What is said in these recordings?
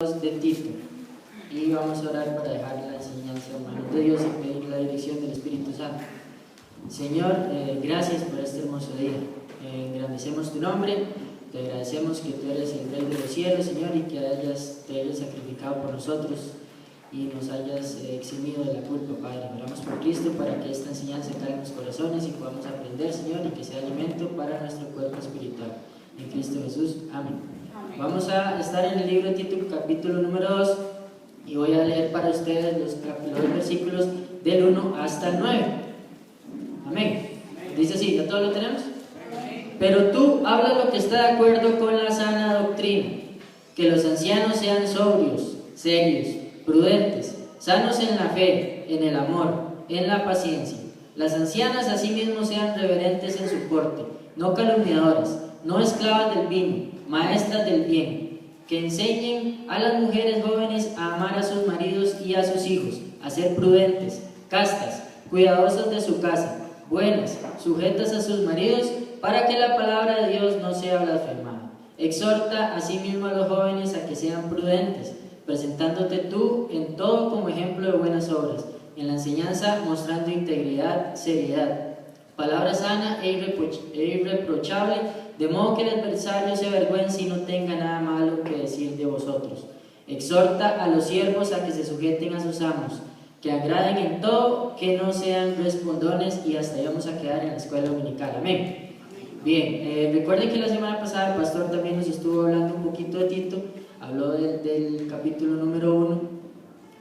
De Tito, y vamos a orar para dejar la enseñanza en manos de Dios y pedir la dirección del Espíritu Santo. Señor, gracias por este hermoso día. Engrandecemos tu nombre, te agradecemos que tú eres el Rey de los cielos, Señor, y que te hayas sacrificado por nosotros y nos hayas eximido de la culpa, Padre. Oramos por Cristo para que esta enseñanza caiga en los corazones y podamos aprender, Señor, y que sea alimento para nuestro cuerpo espiritual. En Cristo Jesús, amén. Vamos a estar en el libro de Tito, capítulo número 2, y voy a leer para ustedes los versículos del 1 hasta el 9. Amén. Dice así, ¿ya todo lo tenemos? Pero tú habla lo que está de acuerdo con la sana doctrina, que los ancianos sean sobrios, serios, prudentes, sanos en la fe, en el amor, en la paciencia. Las ancianas asimismo sean reverentes en su porte, no calumniadoras, no esclavas del vino, maestras del bien, que enseñen a las mujeres jóvenes a amar a sus maridos y a sus hijos, a ser prudentes, castas, cuidadosas de su casa, buenas, sujetas a sus maridos, para que la palabra de Dios no sea blasfemada. Exhorta asimismo a los jóvenes a que sean prudentes, presentándote tú en todo como ejemplo de buenas obras, en la enseñanza mostrando integridad, seriedad, palabra sana e irreprochable, de modo que el adversario se avergüence y no tenga nada malo que decir de vosotros. Exhorta a los siervos a que se sujeten a sus amos, que agraden en todo, que no sean respondones, y hasta ahí vamos a quedar en la escuela dominical. Amén. Bien, recuerden que la semana pasada el pastor también nos estuvo hablando un poquito de Tito, habló del capítulo número 1,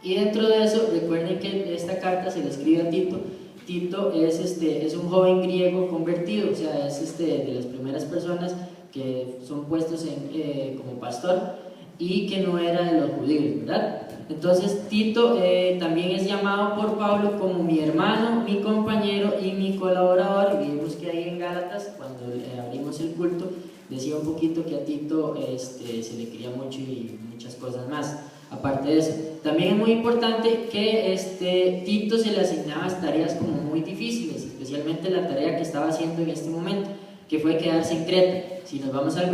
y dentro de eso recuerden que esta carta se le escribe a Tito. Tito es un joven griego convertido, o sea, es de las primeras personas que son puestos como pastor y que no era de los judíos, ¿verdad? Entonces Tito también es llamado por Pablo como mi hermano, mi compañero y mi colaborador. Vimos que ahí en Gálatas, cuando abrimos el culto, decía un poquito que a Tito se le quería mucho y muchas cosas más. Aparte de eso, también es muy importante que Tito se le asignaba tareas como muy difíciles, especialmente la tarea que estaba haciendo en este momento, que fue quedarse en Creta. Si nos vamos al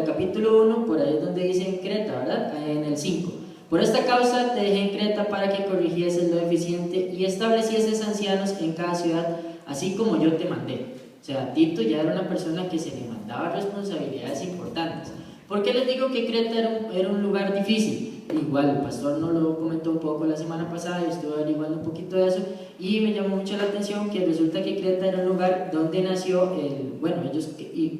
capítulo 1, por ahí es donde dice en Creta, ¿verdad? En el 5. Por esta causa te dejé en Creta para que corrigieses lo deficiente y establecieses ancianos en cada ciudad, así como yo te mandé. O sea, Tito ya era una persona que se le mandaba responsabilidades importantes. ¿Por qué les digo que Creta era un lugar difícil? Igual el pastor nos lo comentó un poco la semana pasada, yo estuve averiguando un poquito de eso y me llamó mucho la atención que resulta que Creta era un lugar donde nació ellos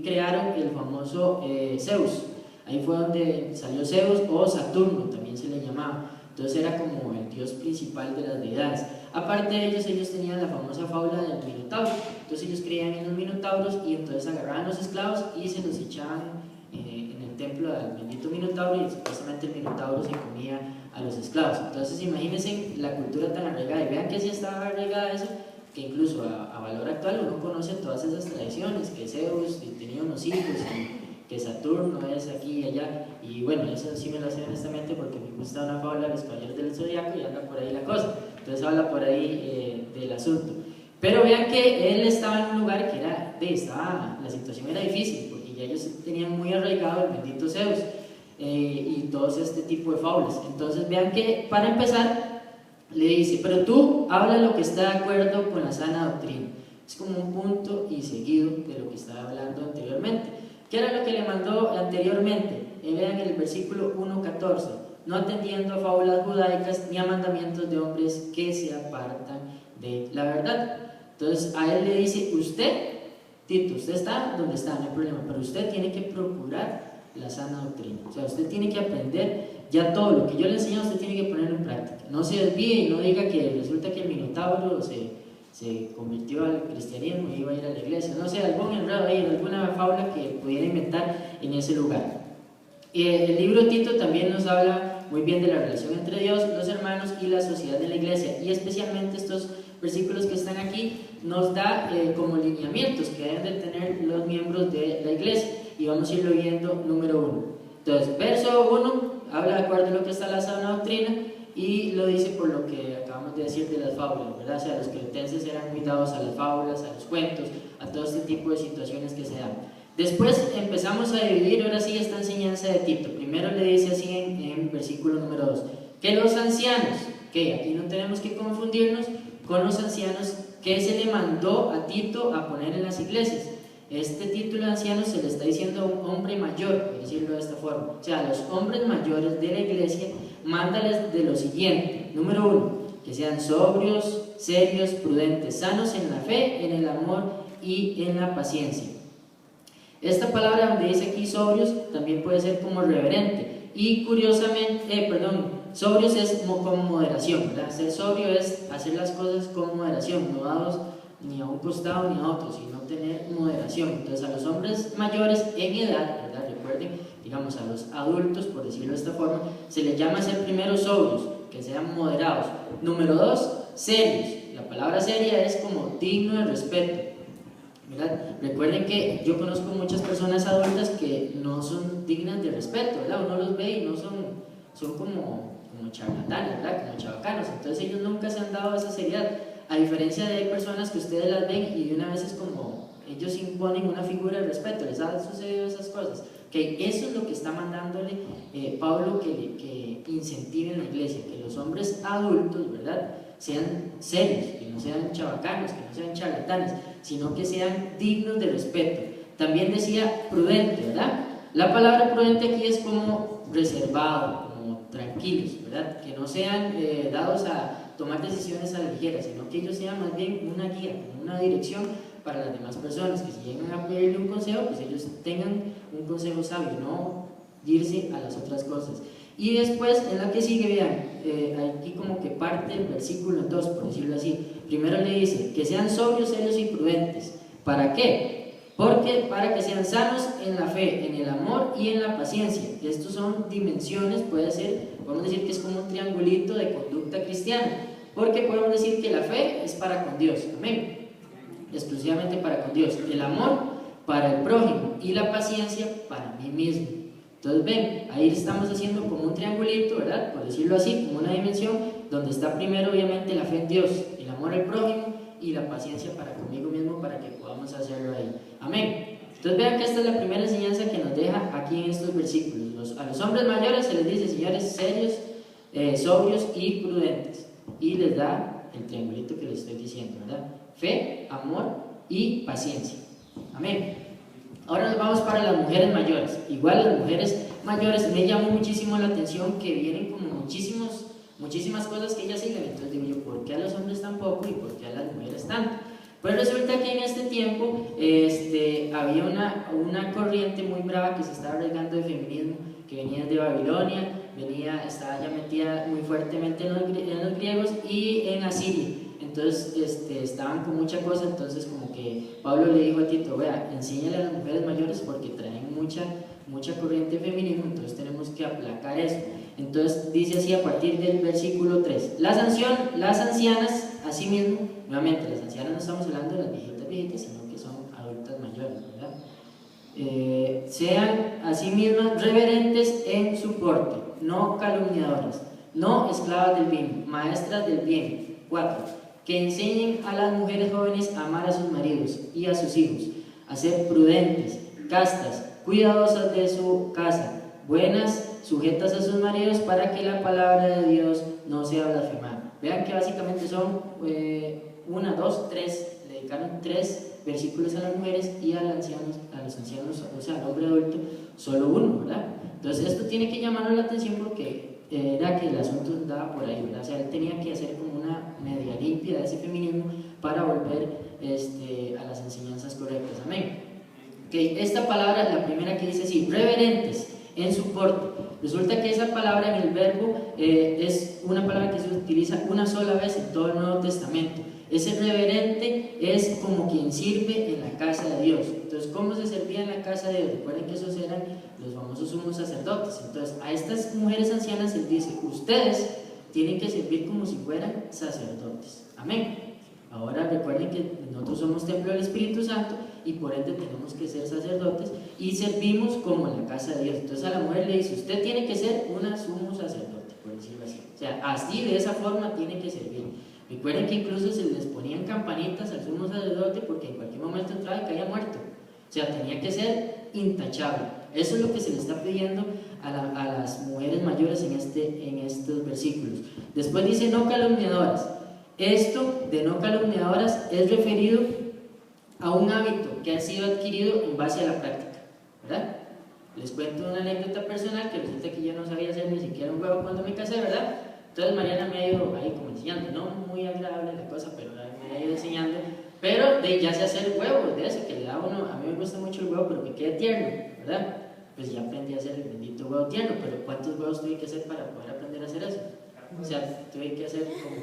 crearon el famoso Zeus. Ahí fue donde salió Zeus, o Saturno también se le llamaba. Entonces era como el dios principal de las deidades. Aparte de ellos tenían la famosa fábula del Minotauro. Entonces ellos creían en los minotauros y entonces agarraban los esclavos y se los echaban en el templo al bendito Minotauro, y supuestamente el Minotauro se comía a los esclavos. Entonces imagínense la cultura tan arraigada, y vean que sí estaba arraigada eso, que incluso a valor actual uno conoce todas esas tradiciones, que Zeus tenía unos hijos, y que Saturno es aquí y allá, y bueno, eso sí me lo sé honestamente porque me gusta una fábula de los caballeros del zodiaco y anda por ahí la cosa, entonces habla por ahí del asunto. Pero vean que él estaba en un lugar que la situación era difícil, porque ya ellos tenían muy arraigado el bendito Zeus y todo este tipo de fábulas. Entonces vean que para empezar le dice, pero tú habla lo que está de acuerdo con la sana doctrina. Es como un punto y seguido de lo que estaba hablando anteriormente. ¿Qué era lo que le mandó anteriormente? Vean el versículo 1:14, no atendiendo a fábulas judaicas ni a mandamientos de hombres que se apartan de la verdad. Entonces a él le dice, Tito, usted está donde está, no hay problema, pero usted tiene que procurar la sana doctrina. O sea, usted tiene que aprender ya todo lo que yo le enseño, usted tiene que ponerlo en práctica. No se desvíe y no diga que resulta que el Minotauro se convirtió al cristianismo y iba a ir a la iglesia. No sé, algún enredo ahí, alguna fábula que pudiera inventar en ese lugar. El libro de Tito también nos habla muy bien de la relación entre Dios, los hermanos y la sociedad de la iglesia, y especialmente estos versículos que están aquí nos da como lineamientos que deben de tener los miembros de la iglesia, y vamos a irlo viendo número 1. Entonces, verso 1 habla de acuerdo a lo que está la sana doctrina y lo dice por lo que acabamos de decir de las fábulas, ¿verdad? O sea, los cretenses eran muy dados a las fábulas, a los cuentos, a todo este tipo de situaciones que se dan. Después empezamos a dividir ahora sí esta enseñanza de Tito. Primero le dice así en versículo número 2, que los ancianos, que aquí no tenemos que confundirnos con los ancianos que se le mandó a Tito a poner en las iglesias. Este título de anciano se le está diciendo a un hombre mayor, por decirlo de esta forma. O sea, a los hombres mayores de la iglesia, mándales de lo siguiente. Número 1, que sean sobrios, serios, prudentes, sanos en la fe, en el amor y en la paciencia. Esta palabra donde dice aquí sobrios también puede ser como reverente. Y curiosamente, sobrios es como con moderación, ¿verdad? Ser sobrio es hacer las cosas con moderación, no dados ni a un costado ni a otro, sino tener moderación. Entonces a los hombres mayores en edad, ¿verdad? Recuerden, digamos a los adultos, por decirlo de esta forma, se les llama ser primero sobrios, que sean moderados. Número 2, serios. La palabra seria es como digno de respeto, ¿verdad? Recuerden que yo conozco muchas personas adultas que no son dignas de respeto, ¿verdad? Uno los ve y no son como charlatanes, ¿verdad? Como chavacanos. Entonces ellos nunca se han dado esa seriedad. A diferencia de personas que ustedes las ven y de una vez es como ellos imponen una figura de respeto, les han sucedido esas cosas. Que eso es lo que está mandándole Pablo que incentive en la iglesia, que los hombres adultos, ¿verdad?, sean serios, que no sean chavacanos, que no sean charlatanes, sino que sean dignos de respeto. También decía prudente, ¿verdad? La palabra prudente aquí es como reservado, como tranquilos, ¿verdad? Que no sean dados a tomar decisiones a la ligera, sino que ellos sean más bien una guía, una dirección para las demás personas, que si llegan a pedirle un consejo, pues ellos tengan un consejo sabio, no irse a las otras cosas. Y después, en la que sigue, vean, aquí como que parte el versículo 2, por decirlo así. Primero le dice, que sean sobrios, serios y prudentes. ¿Para qué? Porque para que sean sanos en la fe, en el amor y en la paciencia. Estos son dimensiones, puede ser, podemos decir que es como un triangulito de conducta cristiana, porque podemos decir que la fe es para con Dios, amén, exclusivamente para con Dios, el amor para el prójimo y la paciencia para mí mismo. Entonces ven, ahí estamos haciendo como un triangulito, ¿verdad? Por decirlo así, como una dimensión donde está primero obviamente la fe en Dios, el amor al prójimo y la paciencia para conmigo mismo, para que podamos hacerlo ahí, amén. Entonces vean que esta es la primera enseñanza que nos deja aquí en estos versículos. A los hombres mayores se les dice, señores, serios, sobrios y prudentes, y les da el triangulito que les estoy diciendo, ¿verdad? Fe, amor y paciencia, amén. Ahora nos vamos para las mujeres mayores. Igual las mujeres mayores me llamó muchísimo la atención que vienen como muchísimas cosas que ellas siguen. Entonces digo yo, ¿por qué a los hombres tan poco y por qué a las mujeres tanto? Pues resulta que en este tiempo había una corriente muy brava que se estaba regando de feminismo, que venía de Babilonia, estaba ya metida muy fuertemente en los griegos y en Asiria. Entonces estaban con mucha cosa. Entonces como que Pablo le dijo a Tito, vea, enséñale a las mujeres mayores porque traen mucha corriente de feminismo, entonces tenemos que aplacar eso. Entonces dice así a partir del versículo 3, las ancianas, así mismo, nuevamente las ancianas no estamos hablando de las viejitas, sino que son adultas mayores, ¿verdad? Sean así mismas reverentes en su porte, no calumniadoras, no esclavas del vino, maestras del bien. 4, que enseñen a las mujeres jóvenes a amar a sus maridos y a sus hijos, a ser prudentes, castas, cuidadosas de su casa, buenas, sujetas a sus maridos, para que la palabra de Dios no sea blasfemada. Vean que básicamente son 1, 2, 3, le dedicaron 3 versículos a las mujeres y a los ancianos, o sea, al hombre adulto, solo 1, ¿verdad? Entonces esto tiene que llamarnos la atención porque era que el asunto andaba por ahí, ¿verdad? O sea, él tenía que hacer como una media limpia de ese feminismo para volver a las enseñanzas correctas, amén. Okay, esta palabra, la primera que dice así, reverentes en su porte, resulta que esa palabra en el verbo es una palabra que se utiliza una sola vez en todo el Nuevo Testamento. Ese reverente es como quien sirve en la casa de Dios. Entonces, ¿cómo se servía en la casa de Dios? Recuerden que esos eran los famosos sumos sacerdotes. Entonces, a estas mujeres ancianas les dice, ustedes tienen que servir como si fueran sacerdotes, amén. Ahora recuerden que nosotros somos templo del Espíritu Santo y por ende tenemos que ser sacerdotes y servimos como en la casa de Dios. Entonces a la mujer le dice, usted tiene que ser una sumo sacerdote, por decirlo así. O sea, así, de esa forma tiene que servir. Recuerden que incluso se les ponían campanitas al sumo sacerdote porque en cualquier momento entraba y caía muerto. O sea, tenía que ser intachable. Eso es lo que se le está pidiendo a las mujeres mayores en estos versículos. Después dice no calumniadoras. Esto de no calumniadoras es referido a un hábito que ha sido adquirido en base a la práctica, ¿verdad? Les cuento una anécdota personal que resulta que yo no sabía hacer ni siquiera un huevo cuando me casé, ¿verdad? Entonces Mariana me ha ido ahí como enseñando, no muy agradable la cosa, pero me ha ido enseñando. Pero ya sé hacer huevos de eso, que le da uno, a mí me gusta mucho el huevo, pero que quede tierno, ¿verdad? Pues ya aprendí a hacer el bendito huevo tierno, pero ¿cuántos huevos tuve que hacer para poder aprender a hacer eso? O sea, tuve que hacer como...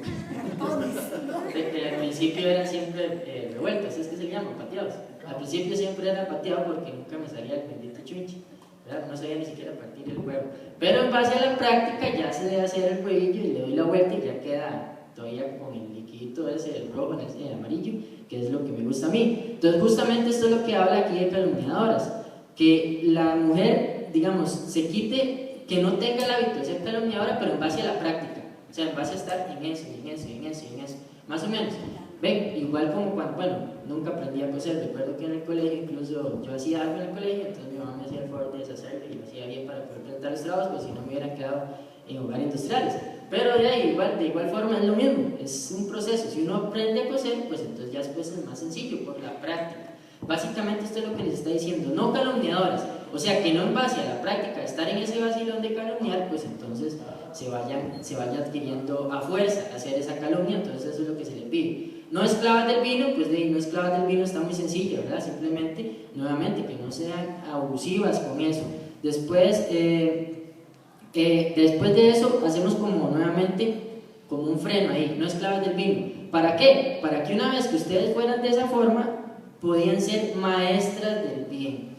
al principio eran siempre revueltos, es que se llaman pateados. Al principio siempre era pateado porque nunca me salía el bendito chunche, ¿verdad? No sabía ni siquiera partir el huevo. Pero en base a la práctica ya se debe hacer el huevillo y le doy la vuelta y ya queda todavía con el liquidito ese, el rojo, el amarillo, que es lo que me gusta a mí. Entonces justamente esto es lo que habla aquí de calumniadoras, que la mujer, digamos, se quite, que no tenga el hábito de ser calumniadora, pero en base a la práctica, o sea, en base a estar en eso, en eso, en eso, en eso, más o menos. Ven, igual como cuando, bueno, nunca aprendí a coser, recuerdo que en el colegio incluso yo hacía algo en el colegio, entonces mi mamá me hacía el favor de deshacerlo y lo hacía bien para poder presentar los trabajos, pues si no me hubieran quedado en hogares industriales. Pero de igual forma es lo mismo, es un proceso. Si uno aprende a coser, pues entonces ya después es más sencillo por la práctica. Básicamente esto es lo que les está diciendo, no calumniadores, o sea que no en base a la práctica estar en ese vacilón de calumniar, pues entonces se vaya adquiriendo a fuerza hacer esa calumnia, entonces eso es lo que se le pide. No esclavas del vino, pues no esclavas del vino está muy sencillo, ¿verdad? Simplemente, nuevamente, que no sean abusivas con eso. Después de eso, hacemos nuevamente como un freno ahí, no esclavas del vino. ¿Para qué? Para que una vez que ustedes fueran de esa forma, podían ser maestras del bien.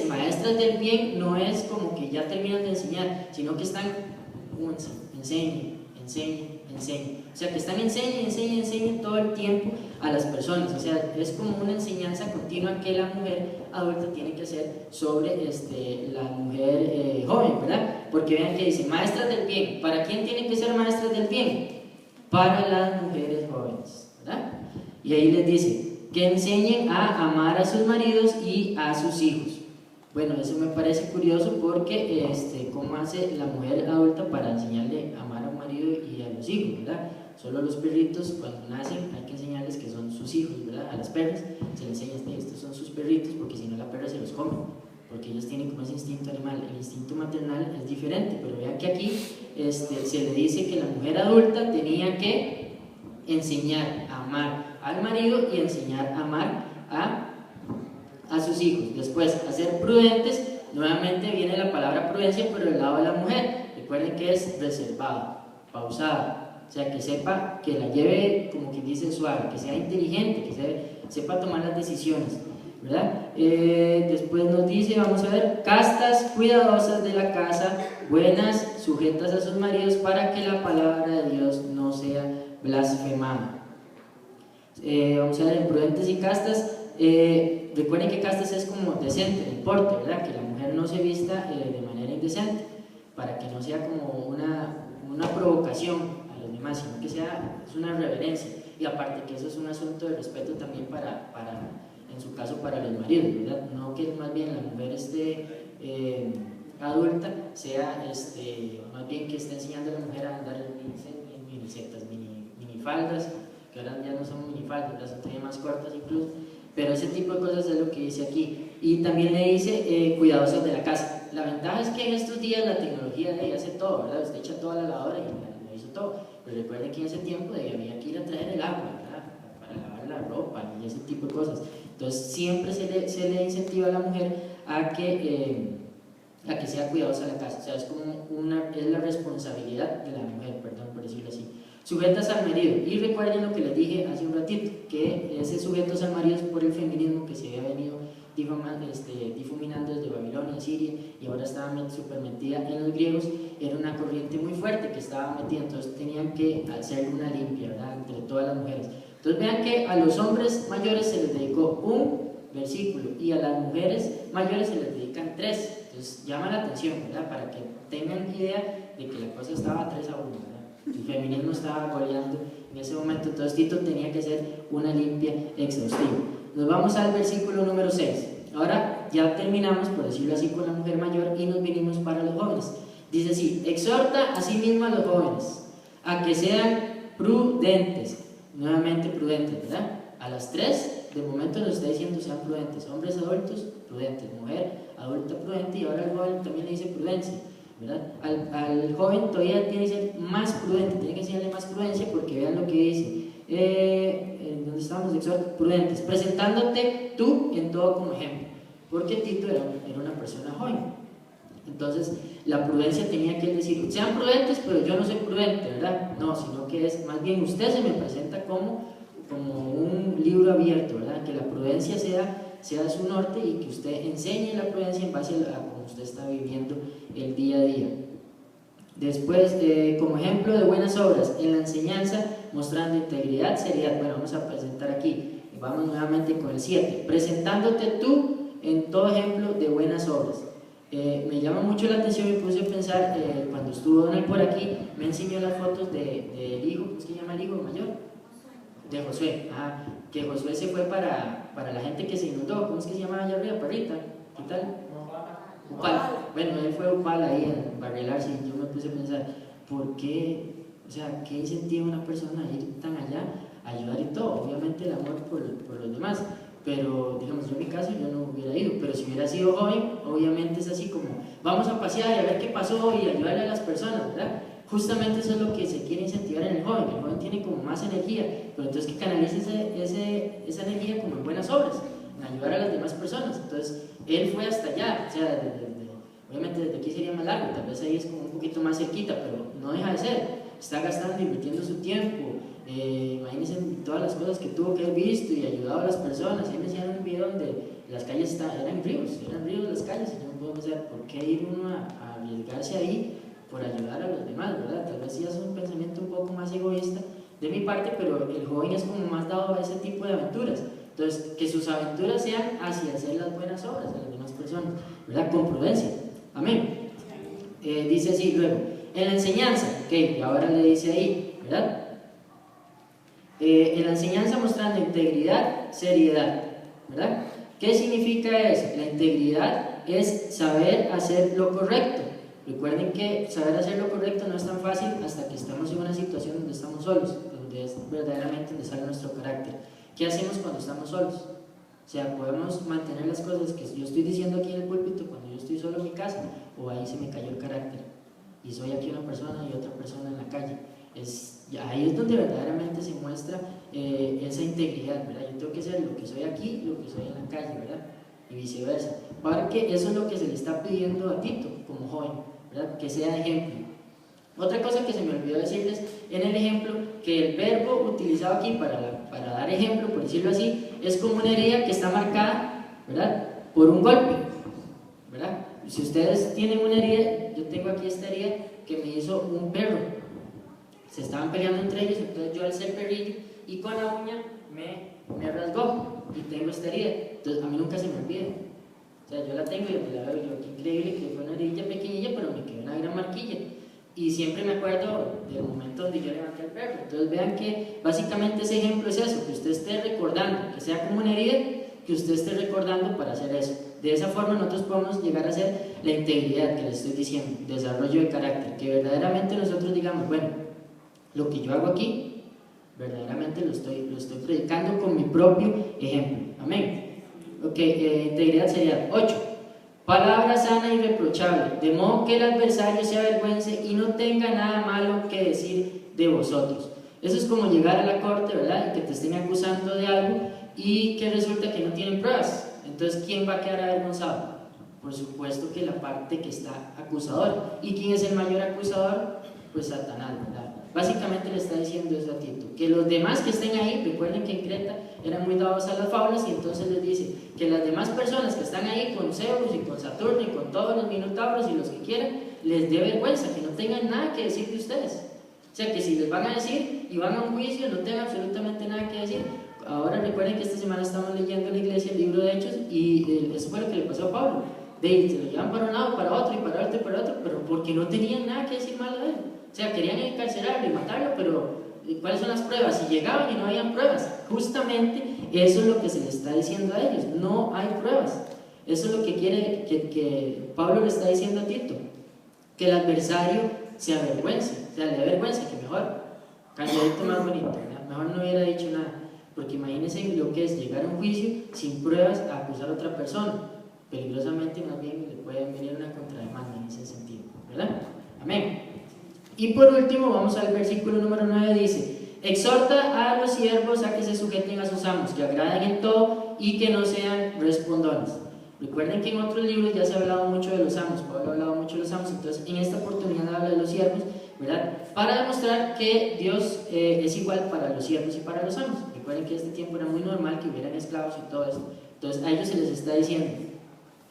Maestras del bien no es como que ya terminan de enseñar, sino que están, enseñen. O sea, que están enseñen todo el tiempo a las personas. O sea, es como una enseñanza continua que la mujer adulta tiene que hacer sobre la mujer joven, ¿verdad? Porque vean que dice, maestras del bien. ¿Para quién tienen que ser maestras del bien? Para las mujeres jóvenes, ¿verdad? Y ahí les dice, que enseñen a amar a sus maridos y a sus hijos. Bueno, eso me parece curioso porque ¿cómo hace la mujer adulta para enseñarle a amar a un marido y a los hijos, ¿verdad? Solo los perritos cuando nacen hay que enseñarles que son sus hijos, ¿verdad? A las perras se les enseña estos son sus perritos porque si no la perra se los come, porque ellos tienen como ese instinto animal. El instinto maternal es diferente, pero vean que aquí se le dice que la mujer adulta tenía que enseñar a amar al marido y enseñar a amar a sus hijos. Después, a ser prudentes. Nuevamente viene la palabra prudencia, pero del lado de la mujer. Recuerden que es reservado, pausado, o sea, que sepa, que la lleve, como quien dice, suave, que sea inteligente, que sepa tomar las decisiones, ¿verdad? Después nos dice, vamos a ver, castas, cuidadosas de la casa, buenas, sujetas a sus maridos, para que la palabra de Dios no sea blasfemada. Vamos a ver, prudentes y castas. Recuerden que castas es como decente, no importa, ¿verdad? Que la mujer no se vista de manera indecente, para que no sea como una provocación a los demás, sino que es una reverencia. Y aparte que eso es un asunto de respeto también en su caso, para los maridos, ¿verdad? No que más bien la mujer adulta sea, más bien que esté enseñando a la mujer a andar en minisetas, minifaldas, que ahora ya no son minifaldas, son todavía más cortas incluso. Pero ese tipo de cosas es lo que dice aquí. Y también le dice cuidadosos de la casa. La ventaja es que en estos días la tecnología hace todo, ¿verdad? Usted echa toda la lavadora y lo hizo todo. Pero recuerden que en ese tiempo había que ir a traer el agua, ¿verdad? Para lavar la ropa y ese tipo de cosas. Entonces siempre se le incentiva a la mujer a que sea cuidadosa de la casa. O sea, es la responsabilidad de la mujer, perdón por decirlo así. Sujetas al marido. Y recuerden lo que les dije hace un ratito, que ese sujetos al marido es por el feminismo que se había venido difuminando desde Babilonia, Siria, y ahora estaba súper metida en los griegos. Era una corriente muy fuerte que estaba metida, entonces tenían que hacer una limpia, ¿verdad?, entre todas las mujeres. Entonces vean que a los hombres mayores se les dedicó un versículo y a las mujeres mayores se les dedican 3. Entonces llama la atención, ¿verdad?, para que tengan idea de que la cosa estaba 3-1, ¿verdad? El feminismo estaba goleando en ese momento, entonces Tito tenía que hacer una limpia exhaustiva. Nos vamos al versículo número 6. Ahora ya terminamos, por decirlo así, con la mujer mayor y nos vinimos para los jóvenes. Dice así: exhorta a sí mismo a los jóvenes a que sean prudentes. Nuevamente prudentes, ¿verdad? A las tres, de momento nos está diciendo sean prudentes. Hombres adultos, prudentes. Mujer adulta, prudente. Y ahora el joven también le dice prudencia, ¿verdad? Al joven todavía tiene que ser más prudente, tiene que enseñarle más prudencia, porque vean lo que dice. ¿Dónde estamos? Exhorta, prudentes, presentándote tú en todo como ejemplo. Porque Tito era una persona joven. Entonces, la prudencia tenía que decir, sean prudentes, pero yo no soy prudente, ¿verdad? No, sino que es, más bien usted se me presenta como un libro abierto, ¿verdad? Que la prudencia sea su norte y que usted enseñe la prudencia en base a cómo usted está viviendo el día a día. Después, como ejemplo de buenas obras en la enseñanza, mostrando integridad, seriedad. Bueno, vamos a presentar aquí, vamos nuevamente con el 7, presentándote tú en todo ejemplo de buenas obras. Me llama mucho la atención y me puse a pensar, cuando estuvo Donald por aquí, me enseñó las fotos del hijo, ¿cómo se llama el hijo mayor? De Josué. Que Josué se fue para la gente que se inundó. ¿Cómo es que se llama allá arriba? ¿Parrita? ¿Qué tal? Upal. Bueno, él fue a Upal ahí a barrelarse, y yo me puse a pensar, ¿por qué? O sea, ¿qué incentiva a una persona a ir tan allá a ayudar y todo? Obviamente el amor por los demás. Pero, digamos, yo en mi caso yo no hubiera ido, pero si hubiera sido joven, obviamente es así como, vamos a pasear y a ver qué pasó y ayudarle a las personas, ¿verdad? Justamente eso es lo que se quiere incentivar en el joven tiene como más energía, pero entonces que canalice esa energía como en buenas obras, en ayudar a las demás personas. Entonces, él fue hasta allá, o sea, obviamente desde aquí sería más largo, tal vez ahí es como un poquito más cerquita, pero no deja de ser, está gastando, invirtiendo su tiempo. Imagínense todas las cosas que tuvo que haber visto y ayudado a las personas. Ahí me hicieron un video donde las calles eran ríos las calles, y yo me puedo pensar, ¿por qué ir uno a arriesgarse ahí por ayudar a los demás, verdad? Tal vez sí es un pensamiento un poco más egoísta de mi parte, pero el joven es como más dado a ese tipo de aventuras. Entonces, que sus aventuras sean hacia hacer las buenas obras a las demás personas, ¿verdad? Con prudencia. Amén. Dice así luego, en la enseñanza, y ahora le dice ahí, ¿verdad? En la enseñanza mostrando integridad, seriedad, ¿verdad? ¿Qué significa eso? La integridad es saber hacer lo correcto. Recuerden que saber hacer lo correcto no es tan fácil hasta que estamos en una situación donde estamos solos, donde es verdaderamente donde sale nuestro carácter. ¿Qué hacemos cuando estamos solos? O sea, podemos mantener las cosas que yo estoy diciendo aquí en el púlpito cuando yo estoy solo en mi casa, o ahí se me cayó el carácter y soy aquí una persona y otra persona en la calle. Ahí es donde verdaderamente se muestra esa integridad, ¿verdad? Yo tengo que ser lo que soy aquí, lo que soy en la calle, ¿verdad? Y viceversa, porque eso es lo que se le está pidiendo a Tito como joven, ¿verdad? Que sea ejemplo. Otra cosa que se me olvidó decirles en el ejemplo, que el verbo utilizado aquí para dar ejemplo, por decirlo así, es como una herida que está marcada, ¿verdad? Por un golpe, ¿verdad? Si ustedes tienen una herida, yo tengo aquí esta herida que me hizo un perro. Se estaban peleando entre ellos, entonces yo alcé el perrillo y con la uña me rasgó y tengo esta herida. Entonces a mí nunca se me olvida. O sea, yo la tengo y me la veo yo, qué increíble que fue una herida pequeñilla, pero me quedó una gran marquilla. Y siempre me acuerdo del momento donde yo levanté el perro. Entonces vean que básicamente ese ejemplo es eso, que usted esté recordando, que sea como una herida, que usted esté recordando para hacer eso. De esa forma nosotros podemos llegar a hacer la integridad que les estoy diciendo, desarrollo de carácter, que verdaderamente nosotros digamos, bueno, lo que yo hago aquí, verdaderamente lo estoy predicando con mi propio ejemplo. Amén. Ok, integridad sería 8. Palabra sana y reprochable, de modo que el adversario se avergüence y no tenga nada malo que decir de vosotros. Eso es como llegar a la corte, ¿verdad? Y que te estén acusando de algo y que resulta que no tienen pruebas. Entonces, ¿quién va a quedar avergonzado? Por supuesto que la parte que está acusador. ¿Y quién es el mayor acusador? Pues Satanás, ¿verdad? Básicamente le está diciendo eso a Tito, que los demás que estén ahí, recuerden que en Creta eran muy dados a las fábulas, y entonces les dice que las demás personas que están ahí con Zeus y con Saturno y con todos los minotauros y los que quieran, les dé vergüenza, que no tengan nada que decir de ustedes. O sea, que si les van a decir y van a un juicio, no tengan absolutamente nada que decir. Ahora recuerden que esta semana estamos leyendo en la iglesia el libro de Hechos, y eso fue lo que le pasó a Pablo. Se lo llevan para un lado, para otro y para otro y para otro, pero porque no tenían nada que decir malo de él. O sea, querían encarcelarlo y matarlo, pero ¿cuáles son las pruebas? Si llegaban y no habían pruebas. Justamente eso es lo que se les está diciendo a ellos. No hay pruebas. Eso es lo que quiere que Pablo le está diciendo a Tito, que el adversario se avergüence, o sea, le da vergüenza, que mejor calladito más bonito, ¿verdad? Mejor no hubiera dicho nada, porque imagínense lo que es llegar a un juicio sin pruebas a acusar a otra persona, peligrosamente más bien le puede venir una contrademanda en ese sentido, ¿verdad? Amén. Y por último vamos al versículo número 9, dice: exhorta a los siervos a que se sujeten a sus amos, que agraden en todo y que no sean respondones. Recuerden que en otros libros ya se ha hablado mucho de los amos, Pablo ha hablado mucho de los amos, entonces en esta oportunidad habla de los siervos, ¿verdad? Para demostrar que Dios es igual para los siervos y para los amos. Recuerden que en este tiempo era muy normal que hubieran esclavos y todo esto. Entonces a ellos se les está diciendo: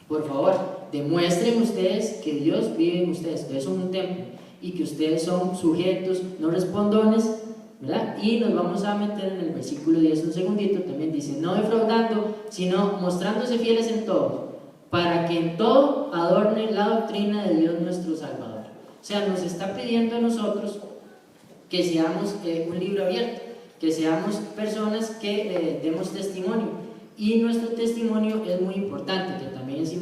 por favor, demuestren ustedes que Dios vive en ustedes, ustedes son un templo y que ustedes son sujetos, no respondones, ¿verdad? Y nos vamos a meter en el versículo 10 un segundito, también dice: no defraudando, sino mostrándose fieles en todo, para que en todo adornen la doctrina de Dios nuestro Salvador. O sea, nos está pidiendo a nosotros que seamos un libro abierto, que seamos personas que demos testimonio. Y nuestro testimonio es muy importante, que también es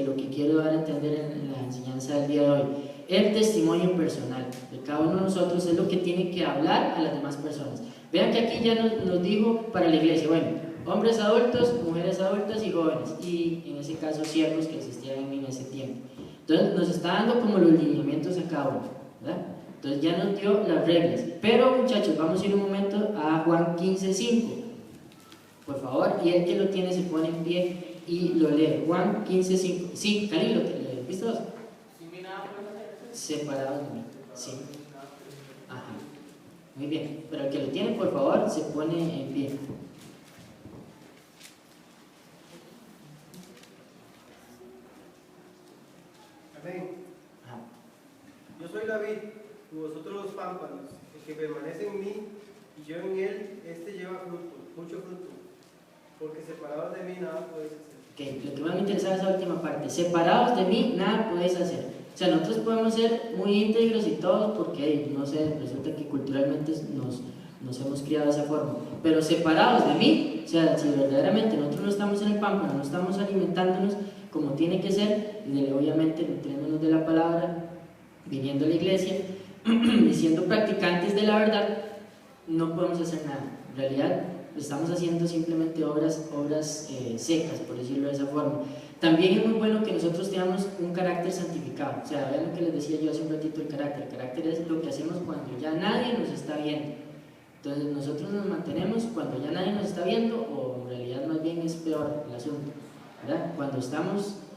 lo que quiero dar a entender en la enseñanza del día de hoy. El testimonio personal de cada uno de nosotros es lo que tiene que hablar a las demás personas. Vean que aquí ya nos dijo para la iglesia, bueno, hombres adultos, mujeres adultas y jóvenes, y en ese caso siervos que existían en ese tiempo. Entonces nos está dando como los lineamientos a cada uno, ¿verdad? Entonces ya nos dio las reglas. Pero muchachos, vamos a ir un momento a Juan 15:5, por favor, y el que lo tiene se pone en pie y lo lee. Juan 15:5. Sí, Cali, ¿lo viste vos? Separados de mí, sí. Ajá. Muy bien, pero el que lo tiene, por favor, se pone en pie. Amén. Ajá. Yo soy la vid y vosotros los pámpanos. El que permanece en mí y yo en él, este lleva fruto, mucho fruto, porque separados de mí nada podéis hacer. Okay. Lo que más me interesaba es esa última parte: separados de mí nada podéis hacer. O sea, nosotros podemos ser muy íntegros y todos porque, no sé, resulta que culturalmente nos hemos criado de esa forma, pero separados de mí, o sea, si verdaderamente nosotros no estamos en el pámpano, no estamos alimentándonos como tiene que ser, obviamente nutriéndonos de la palabra, viniendo a la iglesia y siendo practicantes de la verdad, no podemos hacer nada. En realidad estamos haciendo simplemente obras secas, por decirlo de esa forma. También es muy bueno que nosotros tengamos un carácter santificado. O sea, vean lo que les decía yo hace un ratito, el carácter. El carácter es lo que hacemos cuando ya nadie nos está viendo. Entonces nosotros nos mantenemos cuando ya nadie nos está viendo, o en realidad más bien es peor el asunto, ¿verdad?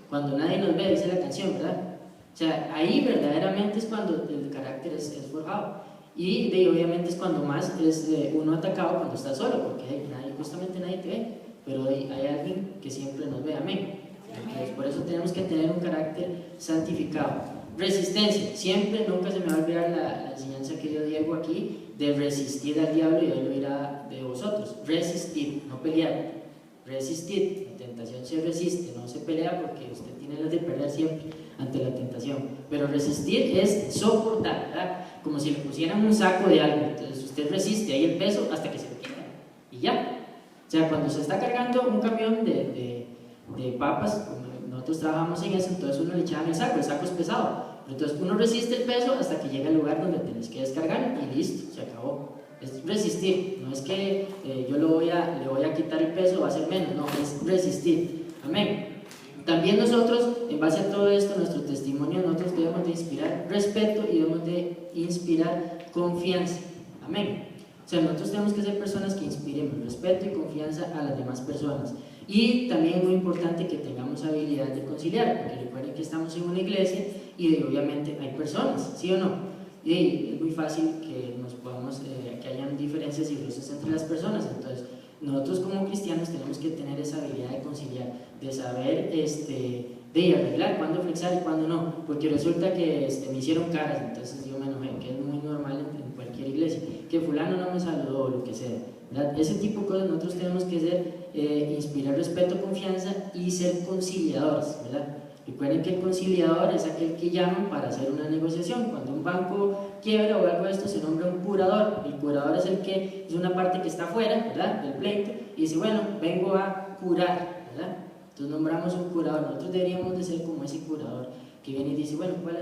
Cuando nadie nos ve, dice la canción, ¿verdad? O sea, ahí verdaderamente es cuando el carácter es forjado. Y obviamente es cuando más es uno atacado cuando está solo, porque justamente nadie te ve, pero hay alguien que siempre nos ve. Amén. Entonces, por eso tenemos que tener un carácter santificado. Resistencia, siempre, nunca se me va a olvidar la enseñanza que dio Diego aquí de resistir al diablo, y él lo dirá de vosotros. Resistir, no pelear, resistir. La tentación se resiste, no se pelea, porque usted tiene las de perder siempre ante la tentación. Pero resistir es soportar, ¿verdad? Como si le pusieran un saco de algo. Entonces usted resiste ahí el peso hasta que se lo quita y ya. O sea, cuando se está cargando un camión de papas, nosotros trabajamos en eso, entonces uno le echaba el saco es pesado, entonces uno resiste el peso hasta que llega al lugar donde tenés que descargar y listo, se acabó. Es resistir, no es que yo le voy a quitar el peso, va a ser menos, no, es resistir. Amén. También nosotros, en base a todo esto, nuestro testimonio, nosotros debemos de inspirar respeto y debemos de inspirar confianza. Amén. O sea, nosotros tenemos que ser personas que inspiremos respeto y confianza a las demás personas. Y también es muy importante que tengamos habilidad de conciliar, porque recuerden que estamos en una iglesia y obviamente hay personas, ¿sí o no? Y es muy fácil que que hayan diferencias y roces entre las personas. Entonces, nosotros como cristianos tenemos que tener esa habilidad de conciliar, de saber de arreglar cuándo flexar y cuándo no, porque resulta que me hicieron caras, entonces yo me enojé, que es muy normal en cualquier iglesia, que fulano no me saludó o lo que sea, ¿verdad? Ese tipo de cosas nosotros tenemos que ser, inspirar respeto, confianza y ser conciliadores, ¿verdad? Recuerden que el conciliador es aquel que llaman para hacer una negociación. Cuando un banco quiebra o algo de esto, se nombra un curador. El curador es el que es una parte que está afuera, ¿verdad?, del pleito, y dice, bueno, vengo a curar, ¿verdad? Entonces nombramos un curador. Nosotros deberíamos de ser como ese curador que viene y dice, bueno, ¿cuál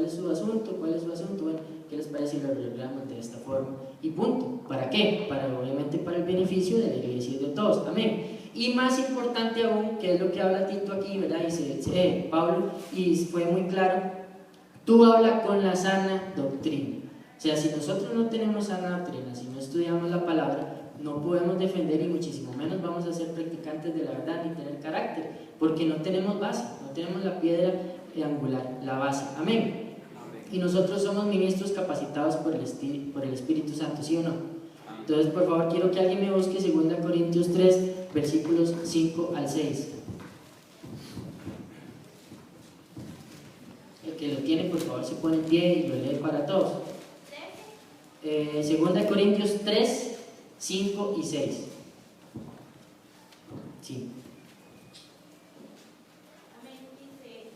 es su asunto? ¿Cuál es su asunto? Bueno, ¿qué les parece si lo arreglamos de esta forma? Y punto. ¿Para qué? Obviamente para el beneficio de la iglesia y de todos. Amén. Y más importante aún, que es lo que habla Tito aquí, ¿verdad? Dice Pablo, y fue muy claro, tú habla con la sana doctrina. O sea, si nosotros no tenemos sana doctrina, si no estudiamos la palabra, no podemos defender y muchísimo menos vamos a ser practicantes de la verdad ni tener carácter, porque no tenemos base, no tenemos la piedra angular, la base. Amén. Y nosotros somos ministros capacitados por el Espíritu Santo, ¿sí o no? Entonces, por favor, quiero que alguien me busque 2 Corintios 3, versículos 5 al 6. El que lo tiene, por favor, se pone en pie y lo lee para todos. 2 Corintios 3, 5 y 6. Sí. Amén. Dice,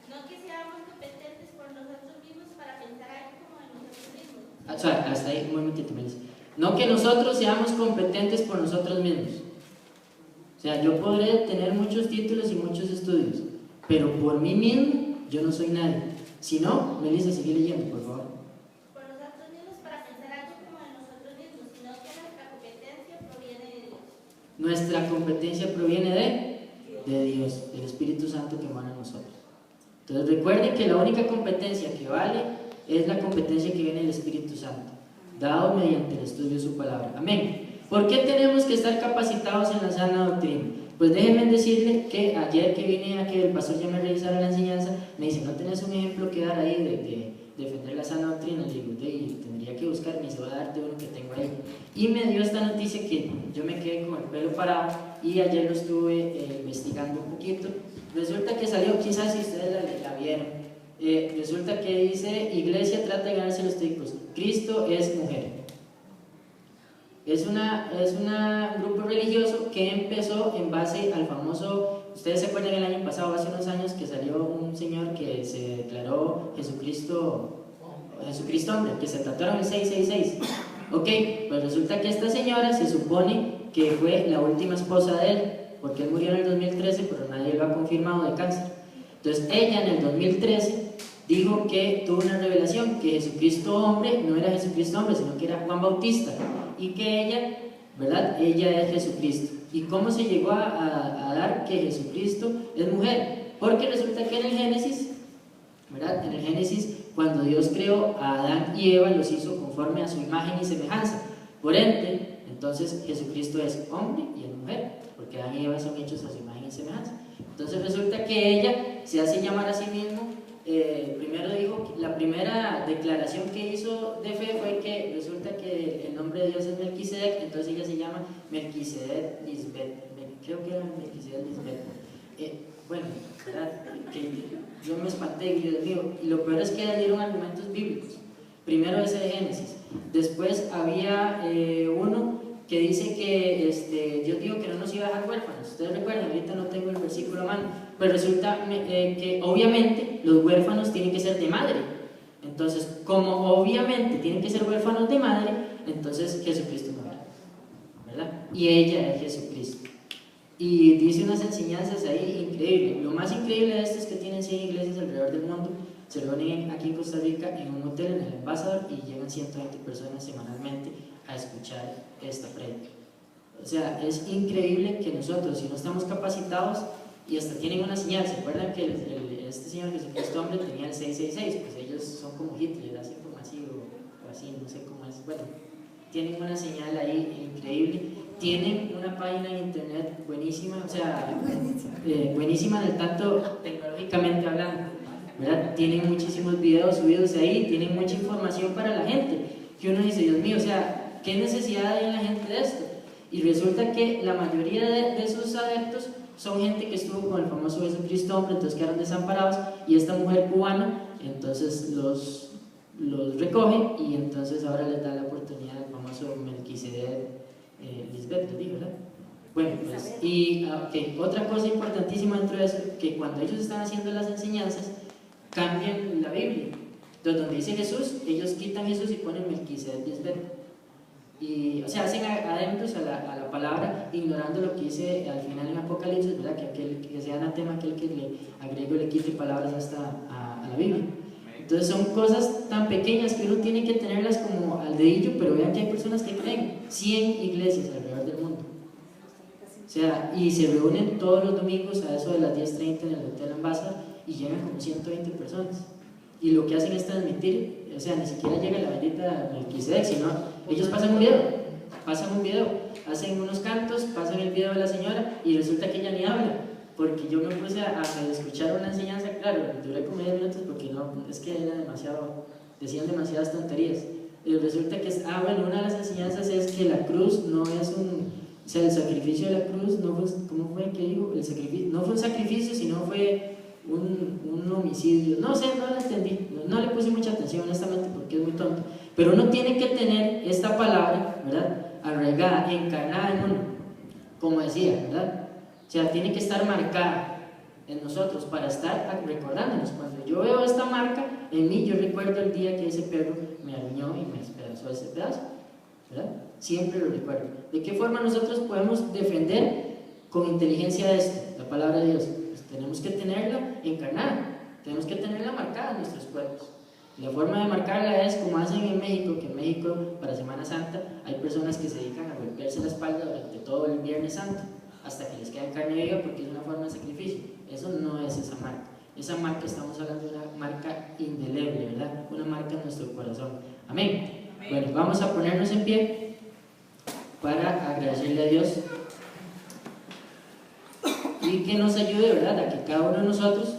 no que seamos competentes por nosotros mismos para pensar algo como de nosotros mismos. Hasta ahí, un momentito, me dice. No que nosotros seamos competentes por nosotros mismos. O sea, yo podré tener muchos títulos y muchos estudios, pero por mí mismo yo no soy nadie. Si no, Melissa, sigue leyendo, por favor. Por nosotros mismos para pensar algo como de nosotros mismos, sino que nuestra competencia proviene de Dios. Nuestra competencia proviene de Dios, del Espíritu Santo que mora en nosotros. Entonces recuerden que la única competencia que vale es la competencia que viene del Espíritu Santo, dado mediante el estudio de su palabra. Amén. ¿Por qué tenemos que estar capacitados en la sana doctrina? Pues déjenme decirle que ayer que vine a que el pastor ya me revisara la enseñanza, me dice, ¿no tenés un ejemplo que dar ahí de defender la sana doctrina? Le digo, tendría que buscar, me dice, voy a darte uno que tengo ahí. Y me dio esta noticia que yo me quedé con el pelo parado y ayer lo estuve investigando un poquito. Resulta que salió, quizás si ustedes la vieron, resulta que dice, Iglesia trata de ganarse los ticos, Cristo es mujer. Es un grupo religioso que empezó en base al famoso, ustedes se acuerdan el año pasado, hace unos años, que salió un señor que se declaró Jesucristo hombre, que se tatuaron el 666. Ok, pues resulta que esta señora se supone que fue la última esposa de él, porque él murió en el 2013, pero nadie lo ha confirmado de cáncer. Entonces ella en el 2013 dijo que tuvo una revelación, que Jesucristo hombre no era Jesucristo hombre, sino que era Juan Bautista, y que ella, ¿verdad? Ella es Jesucristo. ¿Y cómo se llegó a dar que Jesucristo es mujer? Porque resulta que en el Génesis, ¿verdad? En el Génesis, cuando Dios creó a Adán y Eva, los hizo conforme a su imagen y semejanza. Por ende, entonces Jesucristo es hombre y es mujer, porque Adán y Eva son hechos a su imagen y semejanza. Entonces resulta que ella se hace llamar a sí mismo. Primero dijo, la primera declaración que hizo de fe fue que resulta que el nombre de Dios es Melquisedec, entonces ella se llama Melquisedec Lisbeth, creo que era Melquisedec Lisbeth. Bueno, ¿verdad? Que yo me espanté, Dios mío, y lo peor es que dieron argumentos bíblicos. Primero ese de Génesis, después había uno que dice que Dios dijo que no nos iba a dejar huérfanos. Ustedes recuerdan, ahorita no tengo el versículo a mano, pero resulta que obviamente los huérfanos tienen que ser de madre. Entonces, como obviamente tienen que ser huérfanos de madre, entonces Jesucristo no era, ¿verdad? Y ella es Jesucristo. Y dice unas enseñanzas ahí increíbles. Lo más increíble de esto es que tienen 100 iglesias alrededor del mundo. Se reúnen aquí en Costa Rica en un hotel, en el Embajador, y llegan 120 personas semanalmente a escuchar esta prédica. O sea, es increíble que nosotros, si no estamos capacitados, y hasta tienen una señal, ¿se acuerdan que este señor Jesucristo hombre tenía el 666? Pues ellos son como Hitler, hacen como así o así, no sé cómo es. Bueno, tienen una señal ahí increíble, tienen una página en internet buenísima, o sea, buenísima del tanto tecnológicamente hablando, ¿verdad? Tienen muchísimos videos subidos ahí, tienen mucha información para la gente, que uno dice, Dios mío, o sea, ¿qué necesidad hay en la gente de esto? Y resulta que la mayoría de sus adeptos son gente que estuvo con el famoso Jesucristo hombre, entonces quedaron desamparados, y esta mujer cubana entonces los recoge y entonces ahora les da la oportunidad al famoso Melquisedec Lisbeth, ¿verdad? Bueno, pues, y okay, otra cosa importantísima dentro de eso, que cuando ellos están haciendo las enseñanzas, cambian la Biblia. Entonces, donde dice Jesús, ellos quitan Jesús y ponen Melquisedec Lisbeth. Y, o sea, hacen adentros a la palabra, ignorando lo que dice al final en Apocalipsis, ¿verdad? Que sea anatema aquel que le agregue o le quite palabras a la Biblia. Entonces son cosas tan pequeñas que uno tiene que tenerlas como al dedillo, pero vean que hay personas que creen. 100 iglesias alrededor del mundo. O sea, y se reúnen todos los domingos a eso de las 10:30 en el Hotel Ambassador y llegan como 120 personas. Y lo que hacen es transmitir, o sea, ni siquiera llega la bendita Melquisedec, sino ellos pasan un video, hacen unos cantos, pasan el video de la señora y resulta que ella ni habla. Porque yo me puse a escuchar una enseñanza, claro, duré como 10 minutos porque no, es que era demasiado, decían demasiadas tonterías. Y resulta que, bueno, una de las enseñanzas es que la cruz no es o sea, el sacrificio de la cruz no fue, ¿cómo fue que dijo? El sacrificio, no fue un sacrificio, sino fue un homicidio. No sé, no lo entendí, no le puse mucha atención honestamente porque es muy tonto. Pero uno tiene que tener esta palabra, ¿verdad? Arraigada, encarnada en uno, como decía, ¿verdad? O sea, tiene que estar marcada en nosotros para estar recordándonos. Cuando yo veo esta marca en mí, yo recuerdo el día que ese perro me arañó y me despedazó ese pedazo, ¿verdad? Siempre lo recuerdo. ¿De qué forma nosotros podemos defender con inteligencia esto? La palabra de Dios. Pues tenemos que tenerla encarnada, tenemos que tenerla marcada en nuestros cuerpos. La forma de marcarla es como hacen en México, que en México para Semana Santa hay personas que se dedican a golpearse la espalda durante todo el Viernes Santo hasta que les queda carne viva porque es una forma de sacrificio. Eso no es esa marca. Esa marca, estamos hablando de una marca indeleble, ¿verdad? Una marca en nuestro corazón. Amén. Bueno, vamos a ponernos en pie para agradecerle a Dios y que nos ayude, ¿verdad? A que cada uno de nosotros,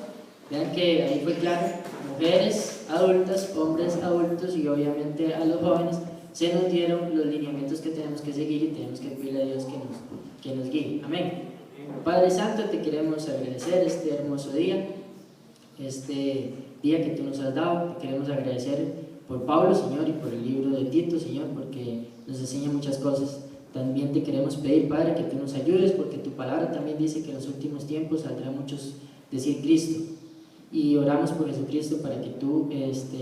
vean que ahí fue claro, mujeres adultas, hombres adultos y obviamente a los jóvenes, se nos dieron los lineamientos que tenemos que seguir y tenemos que pedirle a Dios que nos guíe. Amén. Padre Santo, te queremos agradecer este hermoso día, este día que tú nos has dado. Te queremos agradecer por Pablo, Señor, y por el libro de Tito, Señor, porque nos enseña muchas cosas. También te queremos pedir, Padre, que tú nos ayudes, porque tu palabra también dice que en los últimos tiempos saldrán muchos decir Cristo. Y oramos por Jesucristo para que tú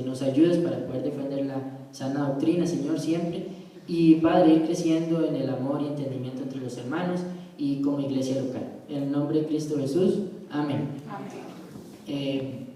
nos ayudes para poder defender la sana doctrina, Señor, siempre. Y, Padre, ir creciendo en el amor y entendimiento entre los hermanos y como iglesia local. En el nombre de Cristo Jesús. Amén. Amén.